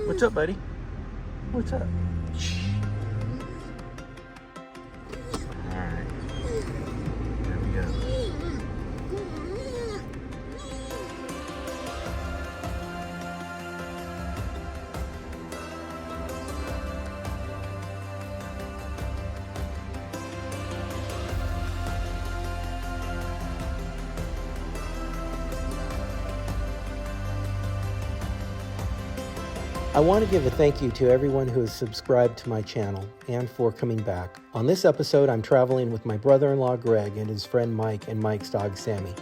What's up, buddy? What's up? Alright. There we go. I want to give a thank you to everyone who has subscribed to my channel and for coming back. On this episode, I'm traveling with my brother-in-law Greg and his friend Mike and Mike's dog Sammy.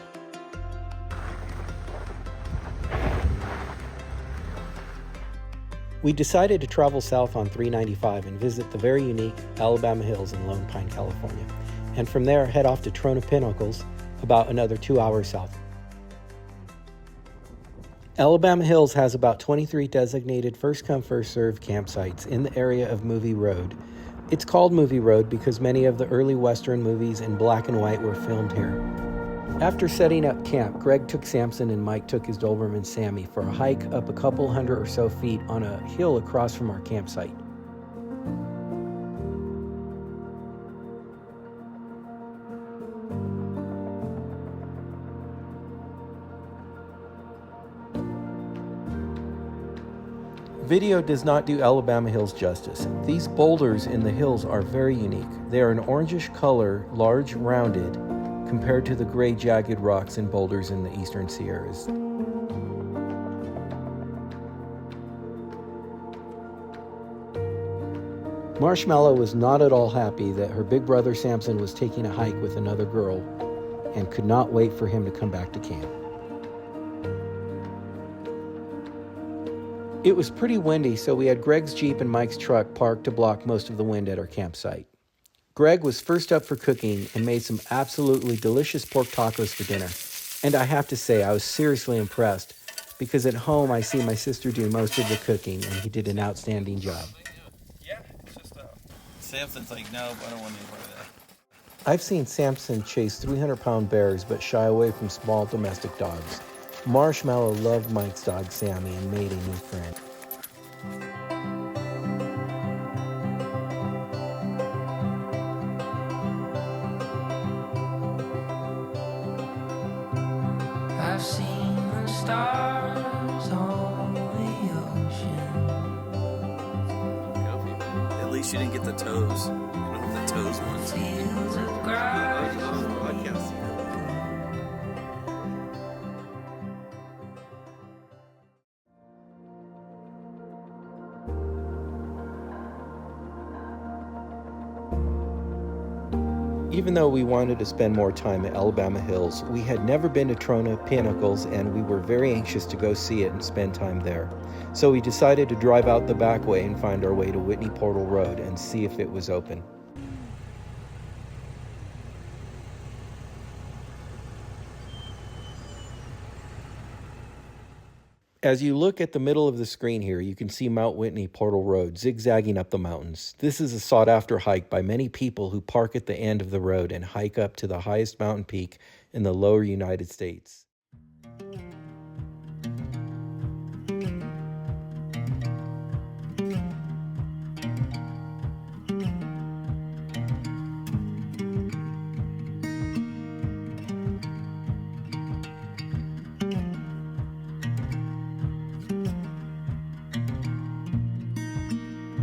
We decided to travel south on 395 and visit the very unique Alabama Hills in Lone Pine, California. And from there, head off to Trona Pinnacles, about another 2 hours south. Alabama Hills has about 23 designated first-come, first-served campsites in the area of Movie Road. It's called Movie Road because many of the early Western movies in black and white were filmed here. After setting up camp, Greg took Samson and Mike took his Doberman Sammy for a hike up a couple hundred or so feet on a hill across from our campsite. Video does not do Alabama Hills justice. These boulders in the hills are very unique. They are an orangish color, large, rounded, compared to the gray, jagged rocks and boulders in the eastern Sierras. Marshmallow was not at all happy that her big brother Samson was taking a hike with another girl and could not wait for him to come back to camp. It was pretty windy, so we had Greg's Jeep and Mike's truck parked to block most of the wind at our campsite. Greg was first up for cooking and made some absolutely delicious pork tacos for dinner. And I have to say, I was seriously impressed because at home I see my sister do most of the cooking and he did an outstanding job. Yeah, it's just Samson's like, no, I don't want any part of that. I've seen Samson chase 300-pound bears but shy away from small domestic dogs. Marshmallow loved Mike's dog Sammy and made a new friend. I've seen the stars on the ocean. At least you didn't get the toes. You know what the toes ones. Fields of grass. Podcast. Even though we wanted to spend more time at Alabama Hills, we had never been to Trona Pinnacles and we were very anxious to go see it and spend time there. So we decided to drive out the back way and find our way to Whitney Portal Road and see if it was open. As you look at the middle of the screen here, you can see Mount Whitney Portal Road zigzagging up the mountains. This is a sought-after hike by many people who park at the end of the road and hike up to the highest mountain peak in the lower United States.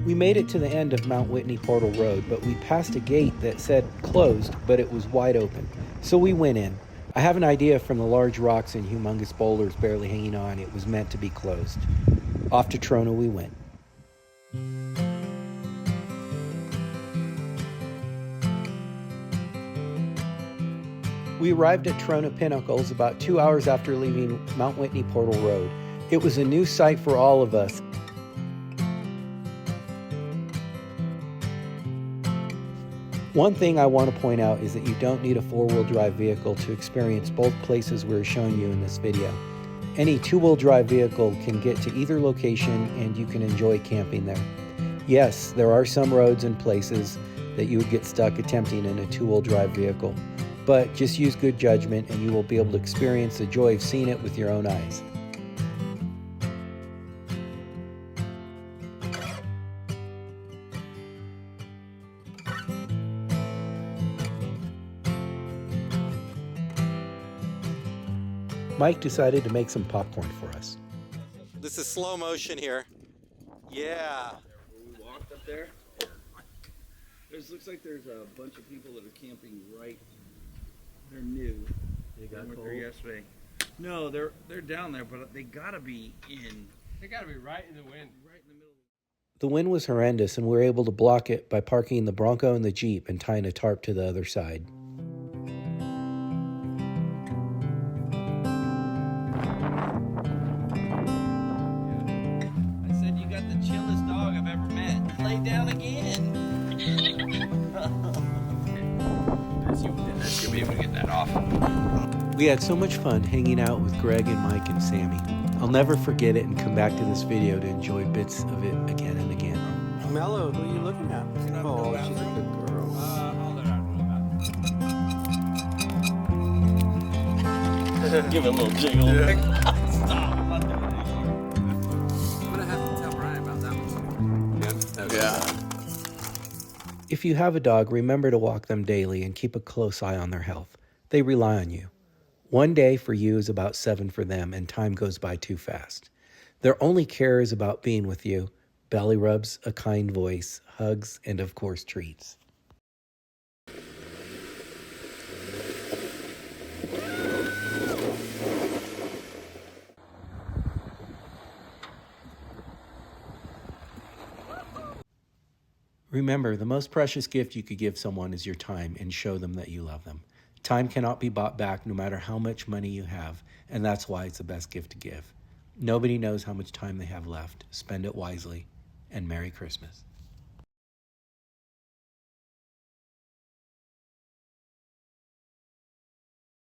We made it to the end of Mount Whitney Portal Road, but we passed a gate that said closed, but it was wide open. So we went in. I have an idea from the large rocks and humongous boulders barely hanging on, it was meant to be closed. Off to Trona we went. We arrived at Trona Pinnacles about 2 hours after leaving Mount Whitney Portal Road. It was a new sight for all of us. One thing I want to point out is that you don't need a four-wheel drive vehicle to experience both places we're showing you in this video. Any two-wheel drive vehicle can get to either location and you can enjoy camping there. Yes, there are some roads and places that you would get stuck attempting in a two-wheel drive vehicle, but just use good judgment and you will be able to experience the joy of seeing it with your own eyes. Mike decided to make some popcorn for us. This is slow motion here. Yeah. We walked up there. Looks like there's a bunch of people that are camping right. They're new. They got were cold? there yesterday. No, they're down there, but they gotta be in. They gotta be right in the wind. Right in the middle. The wind was horrendous and we were able to block it by parking the Bronco and the Jeep and tying a tarp to the other side. I said you got the chillest dog I've ever met. Lay down again. You'll be able to get that off. We had so much fun hanging out with Greg and Mike and Sammy. I'll never forget it and come back to this video to enjoy bits of it again and again. Mello, who are you looking at? Oh, she's a good girl. I'll let her know about it. Give it a little jiggle. Stop. I'm gonna have to tell Brian about that one. Yeah. If you have a dog, remember to walk them daily and keep a close eye on their health. They rely on you. One day for you is about 7 for them, and time goes by too fast. Their only care is about being with you. Belly rubs, a kind voice, hugs, and of course treats. Remember, the most precious gift you could give someone is your time and show them that you love them. Time cannot be bought back no matter how much money you have, and that's why it's the best gift to give. Nobody knows how much time they have left. Spend it wisely, and Merry Christmas.